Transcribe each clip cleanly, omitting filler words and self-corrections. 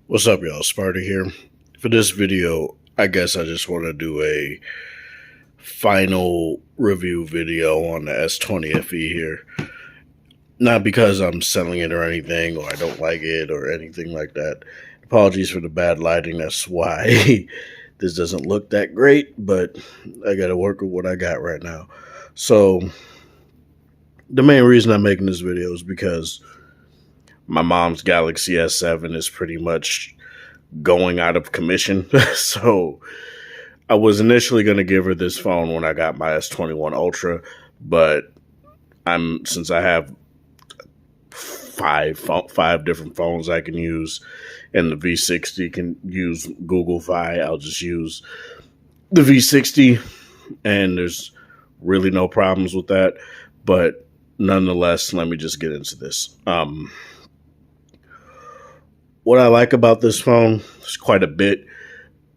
What's up, y'all? Sparta here. For this video, I guess I just want to do a final review video on the S20FE here. Not because I'm selling it or anything, or I don't like it or anything like that. Apologies for the bad lighting. That's why this doesn't look that great, but I got to work with what I got right now. So, the main reason I'm making this video is because my mom's Galaxy S7 is pretty much going out of commission. So I was initially going to give her this phone when I got my S21 Ultra, but since I have five different phones I can use, and the V60 can use Google Fi, I'll just use the V60, and there's really no problems with that. But nonetheless, let me just get into this. What I like about this phone is quite a bit,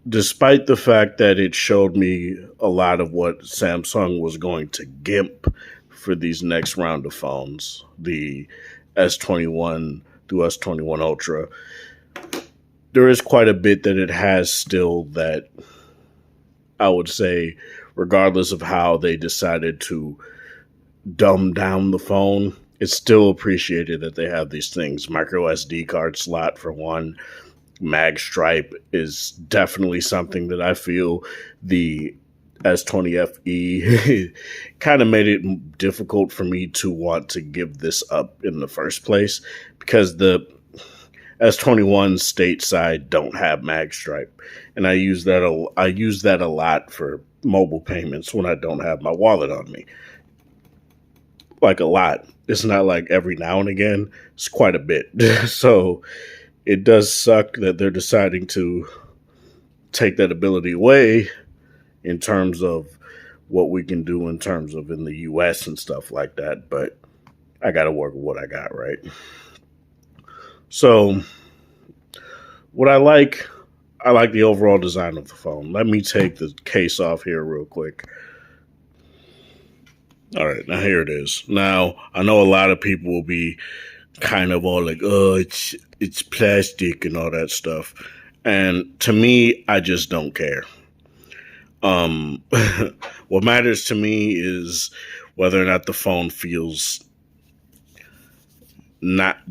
despite the fact that it showed me a lot of what Samsung was going to gimp for these next round of phones, the S21 through S21 Ultra. There is quite a bit that it has still that I would say, regardless of how they decided to dumb down the phone, it's still appreciated that they have these things. Micro SD card slot for one. Mag stripe is definitely something that I feel the S20FE kind of made it difficult for me to want to give this up in the first place, because the S21 stateside don't have mag stripe, and I use that a lot for mobile payments when I don't have my wallet on me. Like a lot. It's not like every now and again. It's quite a bit. So it does suck that they're deciding to take that ability away in terms of what we can do in terms of in the US and stuff like that. But I got to work with what I got, right? So what I like the overall design of the phone. Let me take the case off here real quick. All right, now here it is. Now, I know a lot of people will be kind of all like, oh, it's plastic and all that stuff. And to me, I just don't care. What matters to me is whether or not the phone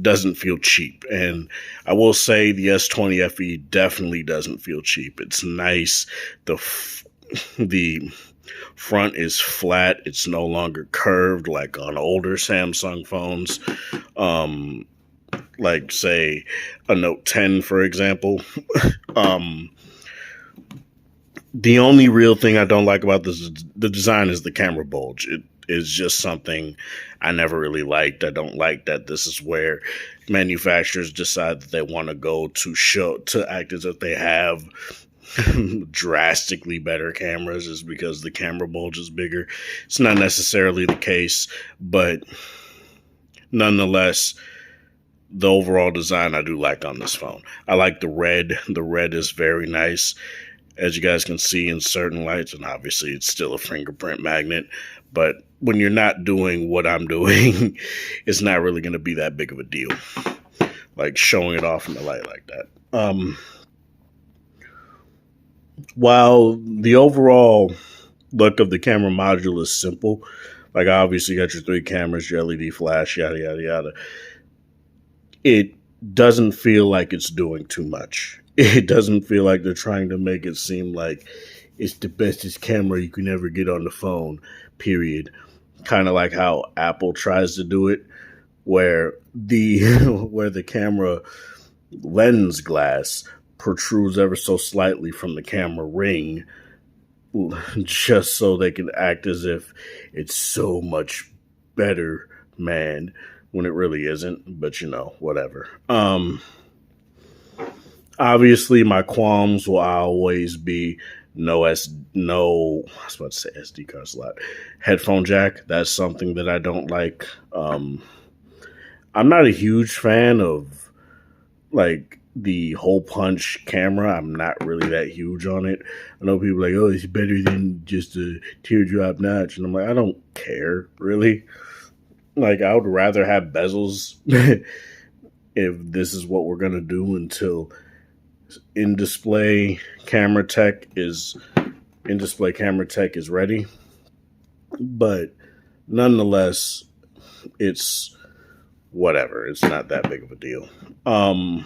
doesn't feel cheap. And I will say the S20FE definitely doesn't feel cheap. It's nice. The front is flat. It's no longer curved like on older Samsung phones. Like say a Note 10, for example. The only real thing I don't like about this, the design, is the camera bulge. It is just something I never really liked. I don't like that this is where manufacturers decide that they want to go to act as if they have drastically better cameras, is because the camera bulge is bigger. It's not necessarily the case, but nonetheless, the overall design I do like on this phone. I like the red. The red is very nice, as you guys can see in certain lights, and obviously it's still a fingerprint magnet, but when you're not doing what I'm doing, it's not really going to be that big of a deal, like showing it off in the light like that. While the overall look of the camera module is simple, like obviously you got your 3 cameras, your LED flash, yada, yada, yada, it doesn't feel like it's doing too much. It doesn't feel like they're trying to make it seem like it's the bestest camera you can ever get on the phone, period. Kind of like how Apple tries to do it, where the camera lens glass protrudes ever so slightly from the camera ring, just so they can act as if it's so much better, man, when it really isn't. But whatever. Obviously, my qualms will always be I was about to say SD card slot, headphone jack. That's something that I don't like. I'm not a huge fan of like the hole punch camera. I'm not really that huge on it. I know people are like, oh, it's better than just a teardrop notch, and I'm like, I don't care really. Like, I would rather have bezels if this is what we're gonna do, until in-display camera tech is ready, but nonetheless, it's whatever. It's not that big of a deal. I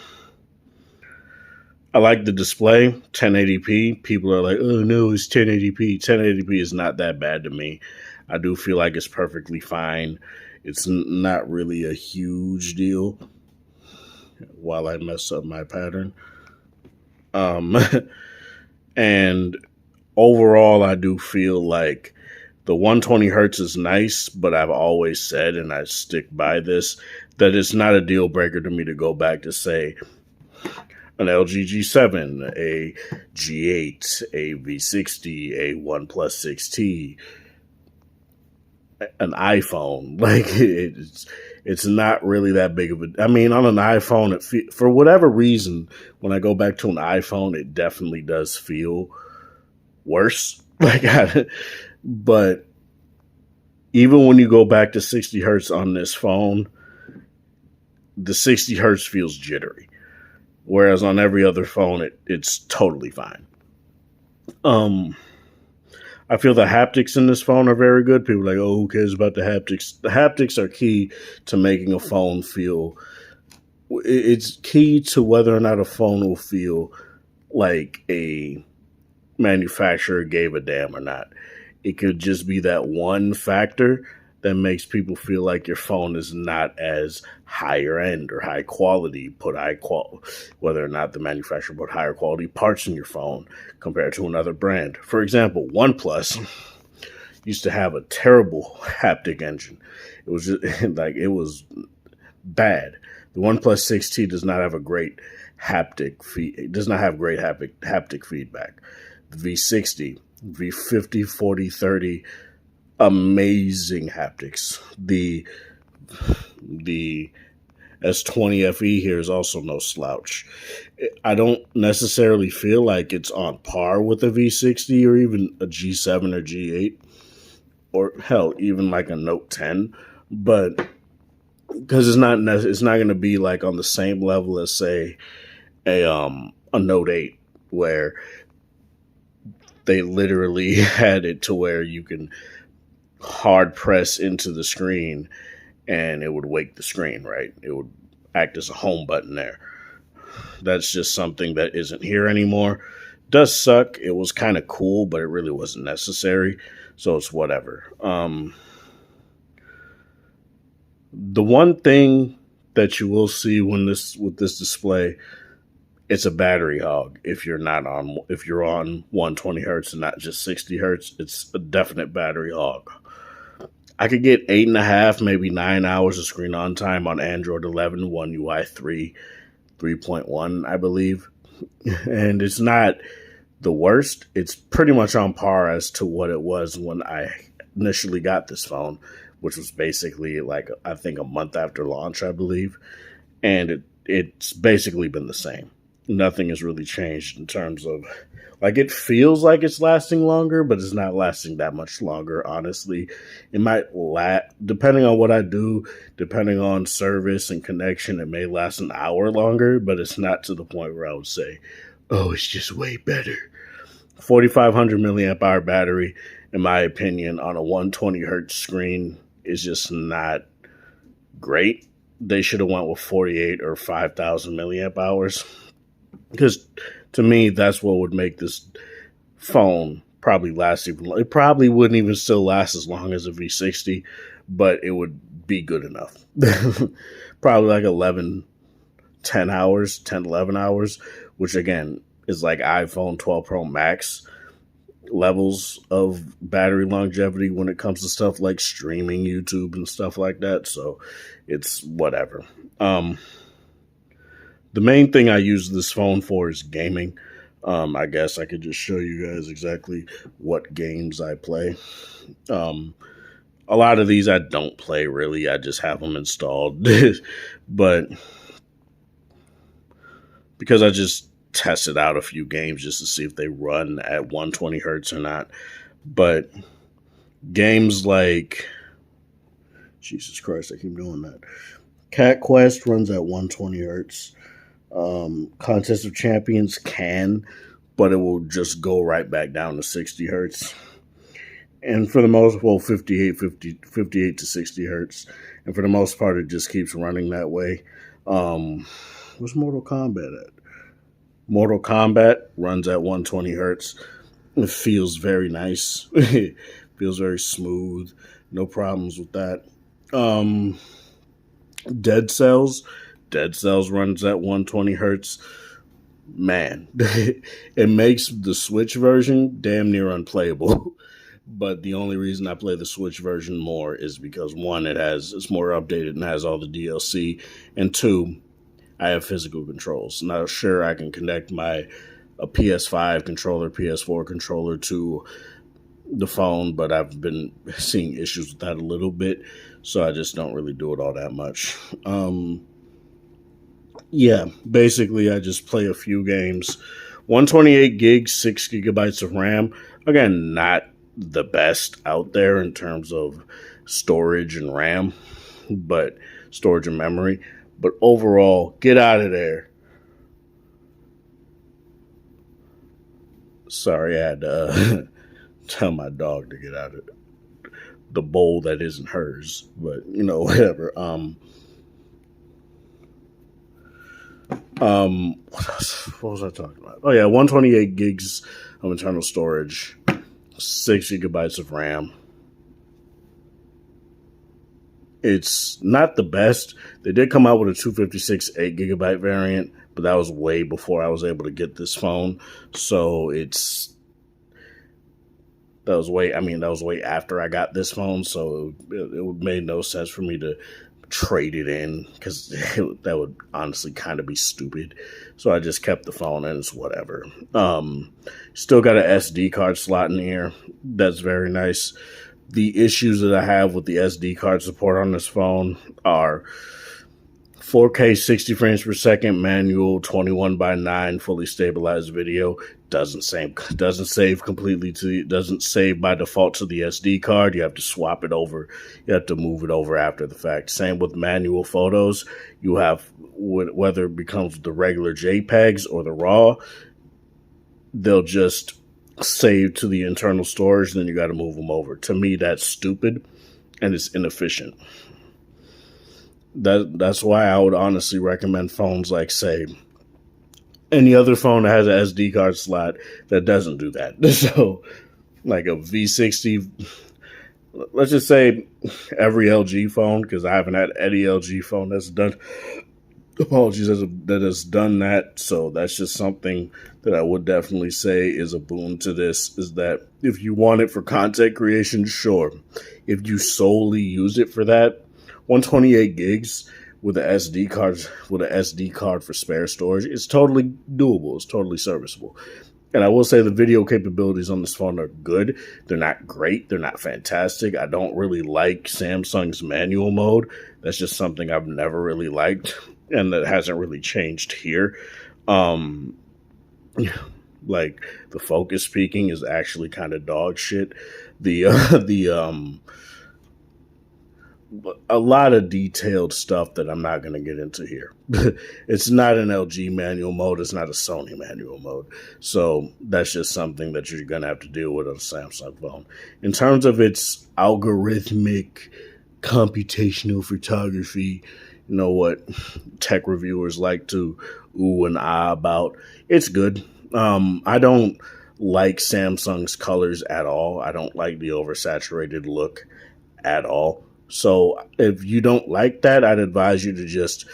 like the display, 1080p. People are like, oh no, it's 1080p. 1080p is not that bad to me. I do feel like it's perfectly fine. It's not really a huge deal while I mess up my pattern. And overall, I do feel like the 120 hertz is nice, but I've always said, and I stick by this, that it's not a deal breaker to me to go back to, say, an LG G7, a G8, a V60, a OnePlus 6T, an iPhone. Like, it's not really that big of a. I mean, on an iPhone, for whatever reason, when I go back to an iPhone, it definitely does feel worse. But even when you go back to 60 hertz on this phone, the 60 hertz feels jittery. Whereas on every other phone, it's totally fine. I feel the haptics in this phone are very good. People are like, oh, who cares about the haptics? The haptics are key to making a phone feel. It's key to whether or not a phone will feel like a manufacturer gave a damn or not. It could just be that one factor that makes people feel like your phone is not as higher end or high quality, whether or not the manufacturer put higher quality parts in your phone compared to another brand. For example, OnePlus used to have a terrible haptic engine. It was just, it was bad. The OnePlus 6T does not have a great haptic feedback. The V60, V50, 40, 30, amazing haptics. The S20FE here is also no slouch. I don't necessarily feel like it's on par with a V60 or even a G7 or G8 or hell, even like a Note 10, but because it's not going to be like on the same level as, say, a Note 8, where they literally had it to where you can hard press into the screen and it would wake the screen, right? It would act as a home button there. That's just something that isn't here anymore. Does suck. It was kind of cool, but it really wasn't necessary. So it's whatever. The one thing that you will see with this display, it's a battery hog. If you're on 120 hertz and not just 60 hertz, it's a definite battery hog. I could get 8.5, maybe 9 hours of screen on time on Android 11, One UI 3, 3.1, I believe. And it's not the worst. It's pretty much on par as to what it was when I initially got this phone, which was basically like, I think, a month after launch, I believe. And it's basically been the same. Nothing has really changed in terms of, like, it feels like it's lasting longer, but it's not lasting that much longer, honestly. It might depending on what I do, depending on service and connection, it may last an hour longer, but it's not to the point where I would say, oh, it's just way better. 4,500 milliamp hour battery, in my opinion, on a 120 hertz screen is just not great. They should have went with 48 or 5,000 milliamp hours. Because to me, that's what would make this phone probably last even. It probably wouldn't even still last as long as a V60, but it would be good enough. Probably like 10, 11 hours, which again is like iPhone 12 Pro Max levels of battery longevity when it comes to stuff like streaming YouTube and stuff like that. So it's whatever. The main thing I use this phone for is gaming. I guess I could just show you guys exactly what games I play. A lot of these I don't play really. I just have them installed. But because I just tested out a few games just to see if they run at 120 hertz or not. But games like, Jesus Christ, I keep doing that. Cat Quest runs at 120 hertz. Contest of Champions can, but it will just go right back down to 60 hertz. And for the most, well, 58 to 60 hertz. And for the most part, it just keeps running that way. What's Mortal Kombat at? Mortal Kombat runs at 120 hertz. It feels very nice. It feels very smooth. No problems with that. Dead Cells runs at 120 hertz. Man, it makes the Switch version damn near unplayable. But the only reason I play the Switch version more is because one, it's more updated and has all the DLC, and two, I have physical controls. Now, sure, I can connect a PS5 controller, PS4 controller to the phone, but I've been seeing issues with that a little bit, so I just don't really do it all that much. Yeah, basically, I just play a few games. 128 gigs, 6 gigabytes of RAM. Again, not the best out there in terms of storage and RAM, but storage and memory. But overall, get out of there. Sorry, I had to tell my dog to get out of the bowl that isn't hers, but whatever. What else? What was I talking about? Oh yeah, 128 gigs of internal storage, 6 gigabytes of RAM. It's not the best. They did come out with a 256 8 gigabyte variant, but that was way before I was able to get this phone. So that was way after I got this phone. So it made no sense for me to trade it in because that would honestly kind of be stupid. So I just kept the phone and it's whatever. Still got an SD card slot in here. That's very nice. The issues that I have with the SD card support on this phone are 4K 60 frames per second manual 21:9 fully stabilized video. Doesn't save by default to the SD card. You have to swap it over. You have to move it over after the fact. Same with manual photos. You have, whether it becomes the regular JPEGs or the RAW, they'll just save to the internal storage, then you got to move them over. To me, that's stupid and it's inefficient. That's why I would honestly recommend phones like, say, any other phone that has an SD card slot that doesn't do that. So, like a V60, let's just say every LG phone, because I haven't had any LG phone that's done. Apologies, that has done that. So that's just something that I would definitely say is a boon to this, is that if you want it for content creation, sure. If you solely use it for that, 128 gigs with an SD card for spare storage, it's totally doable. It's totally serviceable. And I will say the video capabilities on this phone are good. They're not great. They're not fantastic. I don't really like Samsung's manual mode. That's just something I've never really liked, and that hasn't really changed here. Like the focus peaking is actually kind of dog shit. A lot of detailed stuff that I'm not going to get into here. It's not an LG manual mode. It's not a Sony manual mode. So that's just something that you're going to have to deal with on a Samsung phone. In terms of its algorithmic computational photography, you know what tech reviewers like to ooh and ah about, it's good. I don't like Samsung's colors at all. I don't like the oversaturated look at all. So if you don't like that, I'd advise you to just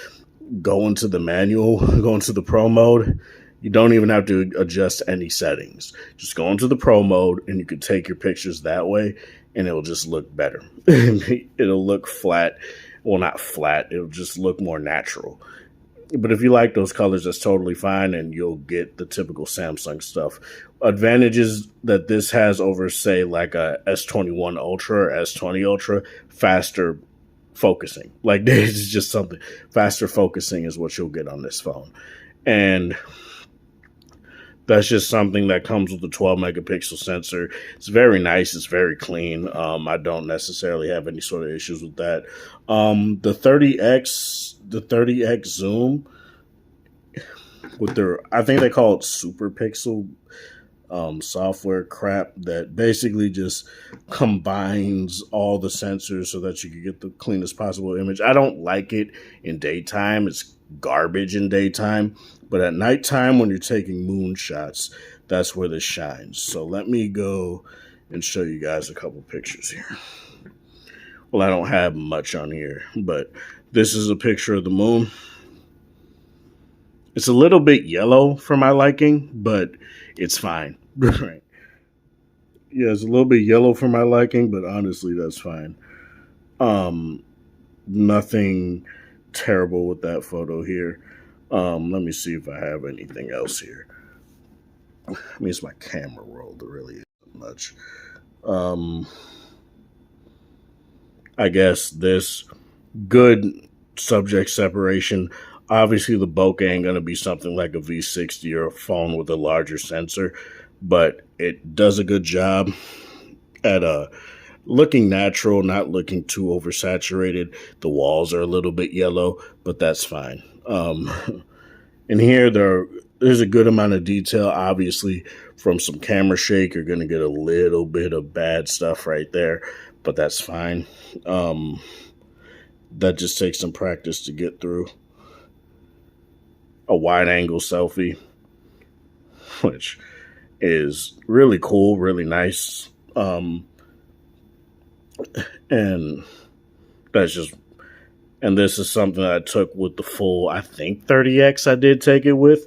go into the manual, go into the pro mode. You don't even have to adjust any settings. Just go into the pro mode and you can take your pictures that way and it'll just look better. It'll look flat. Well, not flat. It'll just look more natural. But if you like those colors, that's totally fine, and you'll get the typical Samsung stuff. Advantages that this has over, say, like a S21 Ultra or S20 Ultra, faster focusing. Like, there's just something. Faster focusing is what you'll get on this phone. And that's just something that comes with the 12-megapixel sensor. It's very nice. It's very clean. I don't necessarily have any sort of issues with that. The 30x zoom, with their, I think they call it super pixel software crap that basically just combines all the sensors so that you can get the cleanest possible image. I don't like it in daytime. It's garbage in daytime. But at nighttime, when you're taking moon shots, that's where this shines. So let me go and show you guys a couple pictures here. Well, I don't have much on here, but this is a picture of the moon. It's a little bit yellow for my liking, but it's fine. Right. Yeah, it's a little bit yellow for my liking, but honestly, that's fine. Nothing terrible with that photo here. Let me see if I have anything else here. I mean, it's my camera roll. There really isn't much. I guess this good subject separation. Obviously, the bokeh ain't going to be something like a V60 or a phone with a larger sensor, but it does a good job at looking natural, not looking too oversaturated. The walls are a little bit yellow, but that's fine. And here there's a good amount of detail. Obviously, from some camera shake, you're going to get a little bit of bad stuff right there, but that's fine. That just takes some practice to get through. A wide angle selfie, which is really cool, really nice. And that's just, and this is something that I took with the full, I think 30X I did take it with.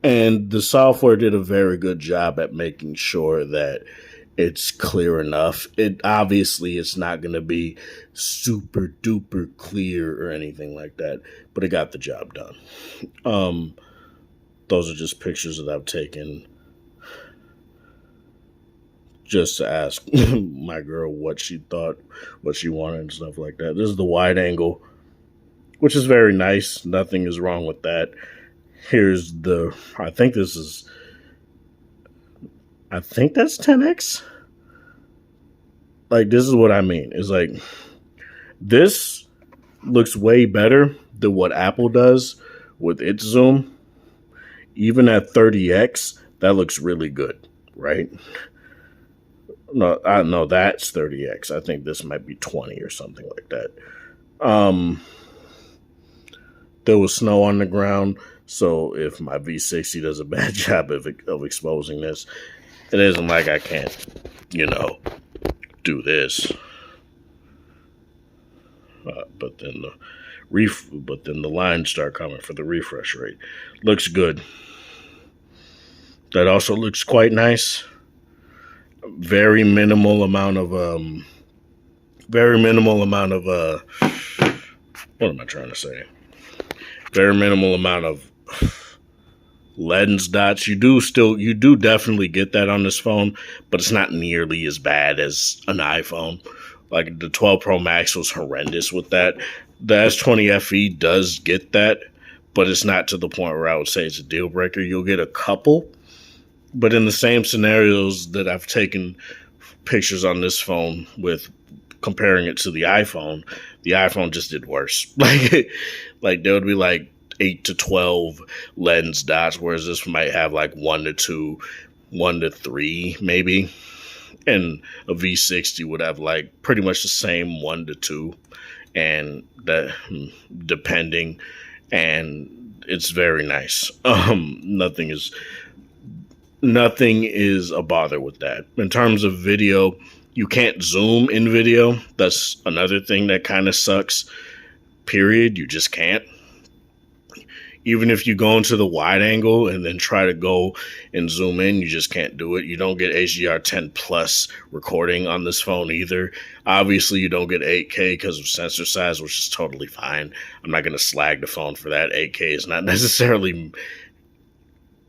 And the software did a very good job at making sure that it's clear enough. It obviously it's not going to be super duper clear or anything like that, but it got the job done. Those are just pictures that I've taken just to ask my girl what she thought, what she wanted and stuff like that. This is the wide angle, which is very nice. Nothing is wrong with that. Here's the, I think that's 10X. Like, this is what I mean. It's like, this looks way better than what Apple does with its zoom. Even at 30X, that looks really good, right? No, I know that's 30X. I think this might be 20 or something like that. There was snow on the ground, so if my V60 does a bad job of exposing this, it isn't like I can't, do this. But then the lines start coming for the refresh rate. Looks good. That also looks quite nice. Very minimal amount of what am I trying to say? Very minimal amount of lens dots. You do definitely get that on this phone, but it's not nearly as bad as an iPhone. Like the 12 Pro Max was horrendous with that. The S20FE does get that, but it's not to the point where I would say it's a deal breaker. You'll get a couple, but in the same scenarios that I've taken pictures on this phone with, comparing it to the iPhone just did worse. Like there would be like 8 to 12 lens dots, whereas this might have like 1 to 2, 1 to 3 maybe. And a V60 would have like pretty much the same 1 to 2, and that depending, and it's very nice. Nothing is a bother with that. In terms of video, you can't zoom in video. That's another thing that kind of sucks. Period. You just can't. Even if you go into the wide angle and then try to go and zoom in, you just can't do it. You don't get HDR10 plus recording on this phone either. Obviously, you don't get 8K because of sensor size, which is totally fine. I'm not going to slag the phone for that. 8K is not necessarily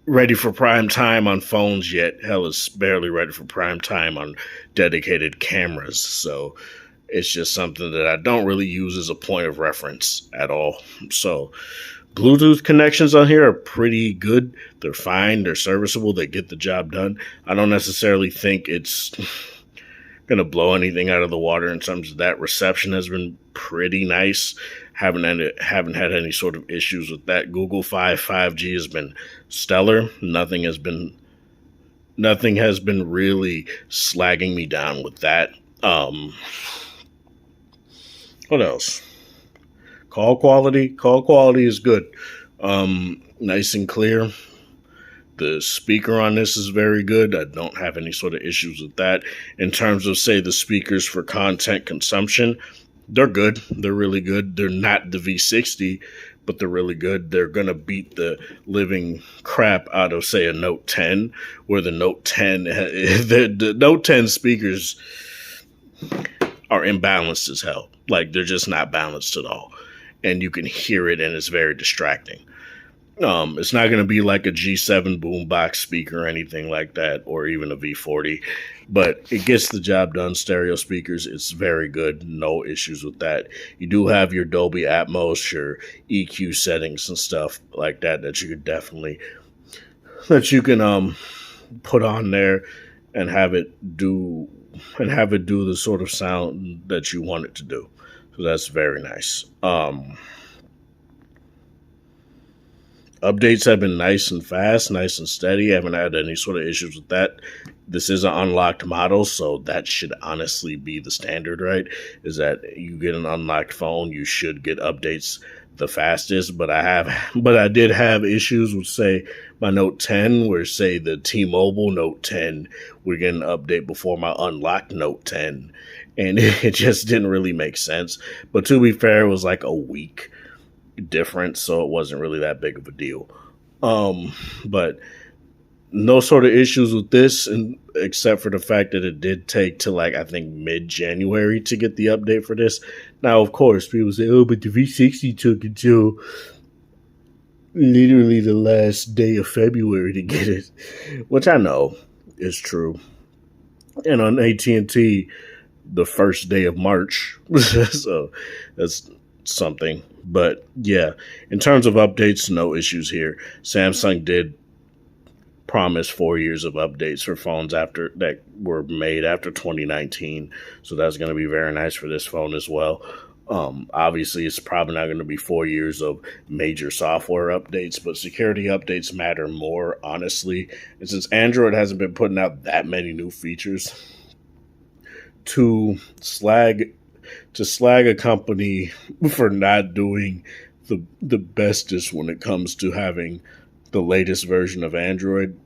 ready for prime time on phones yet. Hell, it's barely ready for prime time on dedicated cameras. So it's just something that I don't really use as a point of reference at all. So Bluetooth connections on here are pretty good. They're fine. They're serviceable. They get the job done. I don't necessarily think it's going to blow anything out of the water in terms of that. Reception has been pretty nice. Haven't had any sort of issues with that. Google 5G has been stellar. Nothing has been really slagging me down with that. What else? Call quality is good. Nice and clear. The speaker on this is very good. I don't have any sort of issues with that. In terms of, say, the speakers for content consumption, they're good. They're really good. They're not the V60, but they're really good. They're going to beat the living crap out of, say, a Note 10, where the Note 10, the Note 10 speakers are imbalanced as hell. Like, they're just not balanced at all. And you can hear it, and it's very distracting. It's not going to be like a G7 boombox speaker or anything like that, or even a V40, but it gets the job done. Stereo speakers, it's very good. No issues with that. You do have your Dolby Atmos, your EQ settings and stuff like that you can put on there and have it do the sort of sound that you want it to do. So that's very nice. Updates have been nice and fast, nice and steady. I haven't had any sort of issues with that. This is an unlocked model, so that should honestly be the standard, right? Is that you get an unlocked phone, you should get updates the fastest. But I did have issues with, say, my Note 10, where, say, the T-Mobile Note 10 would get an update before my unlocked Note 10, and it just didn't really make sense. But to be fair, it was like a week difference, so it wasn't really that big of a deal. But no sort of issues with this, and except for the fact that it did take to, like, I think mid-January to get the update for this. Now, of course, people say, oh, but the V60 took until literally the last day of February to get it, which I know is true. And on AT&T, the first day of March. So that's something. But yeah, in terms of updates, no issues here. Samsung did promise 4 years of updates for phones after that were made after 2019. So that's going to be very nice for this phone as well. Obviously, it's probably not going to be 4 years of major software updates, but security updates matter more, honestly. And since Android hasn't been putting out that many new features, to slag a company for not doing the bestest when it comes to having the latest version of Android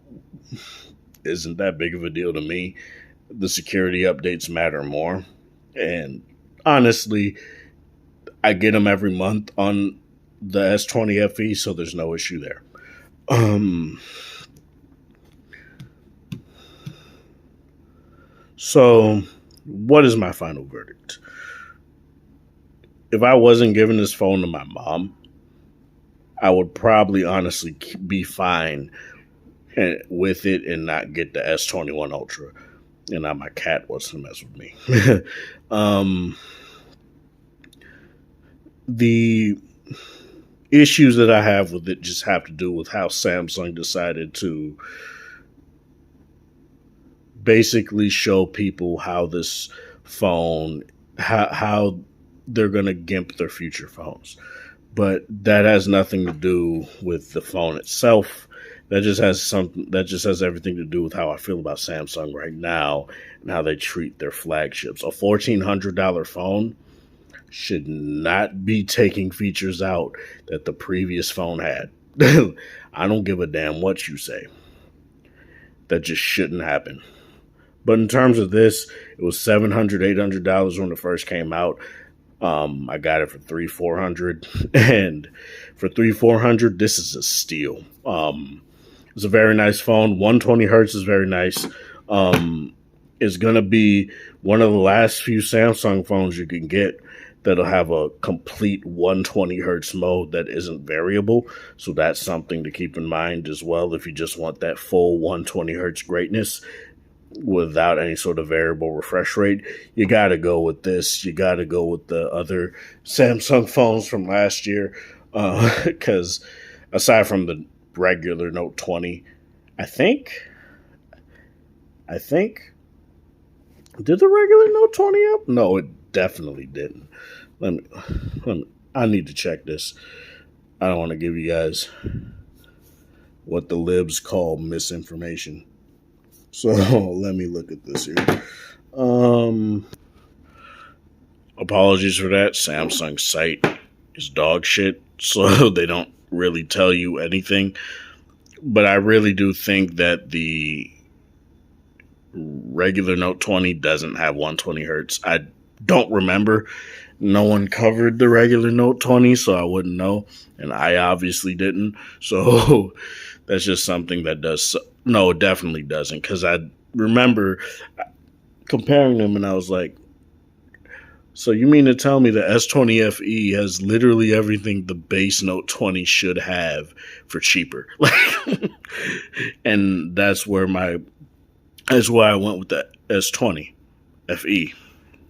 isn't that big of a deal to me. The security updates matter more. And honestly, I get them every month on the S20FE, so there's no issue there. So, what is my final verdict? If I wasn't giving this phone to my mom, I would probably honestly be fine with it and not get the S21 Ultra. And now my cat wants to mess with me. The issues that I have with it just have to do with how Samsung decided to basically show people how this phone, how they're going to gimp their future phones. But that has nothing to do with the phone itself. That just has everything to do with how I feel about Samsung right now and how they treat their flagships. A $1,400 phone should not be taking features out that the previous phone had. I don't give a damn what you say. That just shouldn't happen. But in terms of this, it was $700, $800 when it first came out. I got it for $300-$400, and for $300-$400, this is a steal. It's a very nice phone. 120 hertz is very nice. It's gonna be one of the last few Samsung phones you can get that'll have a complete 120 hertz mode that isn't variable. So that's something to keep in mind as well. If you just want that full 120 hertz greatness without any sort of variable refresh rate, you got to go with this. You got to go with the other Samsung phones from last year, because aside from the regular Note 20, I think did the regular Note 20 up? No, it definitely didn't. Let me I need to check this. I don't want to give you guys what the libs call misinformation. So let me look at this here. Apologies for that. Samsung's site is dog shit, so they don't really tell you anything. But I really do think that the regular Note 20 doesn't have 120 hertz. I don't remember. No one covered the regular Note 20, so I wouldn't know. And I obviously didn't. So that's just something that does. No, it definitely doesn't. Because I remember comparing them and I was like, so you mean to tell me the S20FE has literally everything the base Note 20 should have for cheaper? And that's why I went with the S20FE,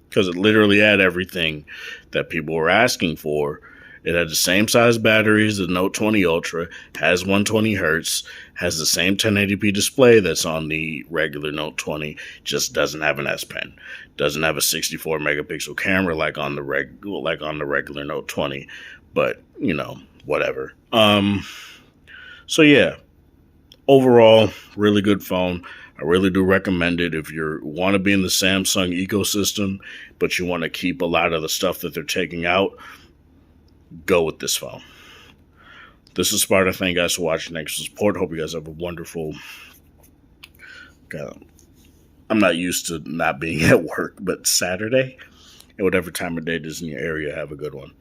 because it literally had everything that people were asking for. It had the same size battery as the Note 20 Ultra, has 120 hertz, has the same 1080p display that's on the regular Note 20, just doesn't have an S Pen, doesn't have a 64 megapixel camera like on the regular Note 20, but whatever. So yeah, overall, really good phone. I really do recommend it if you want to be in the Samsung ecosystem, but you want to keep a lot of the stuff that they're taking out. Go with this phone. This is Sparta. Thank you guys for watching. Thanks for support. Hope you guys have a wonderful. I'm not used to not being at work, but Saturday, and whatever time of day it is in your area, have a good one.